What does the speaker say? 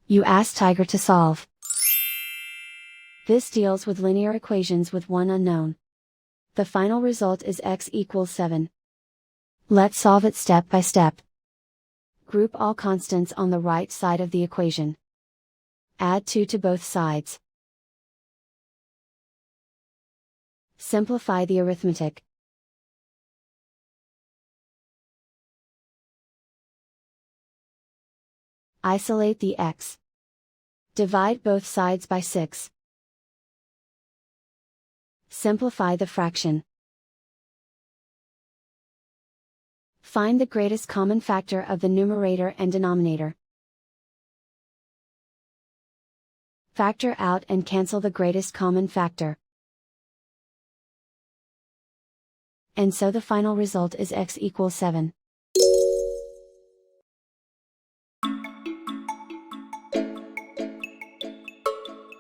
You ask Tiger to solve. This deals with linear equations with one unknown. The final result is x equals 7. Let's solve it step by step. Group all constants on the right side of the equation. Add 2 to both sides. Simplify the arithmetic. Isolate the x. Divide both sides by 6. Simplify the fraction. Find the greatest common factor of the numerator and denominator. Factor out and cancel the greatest common factor. And so the final result is x equals 7.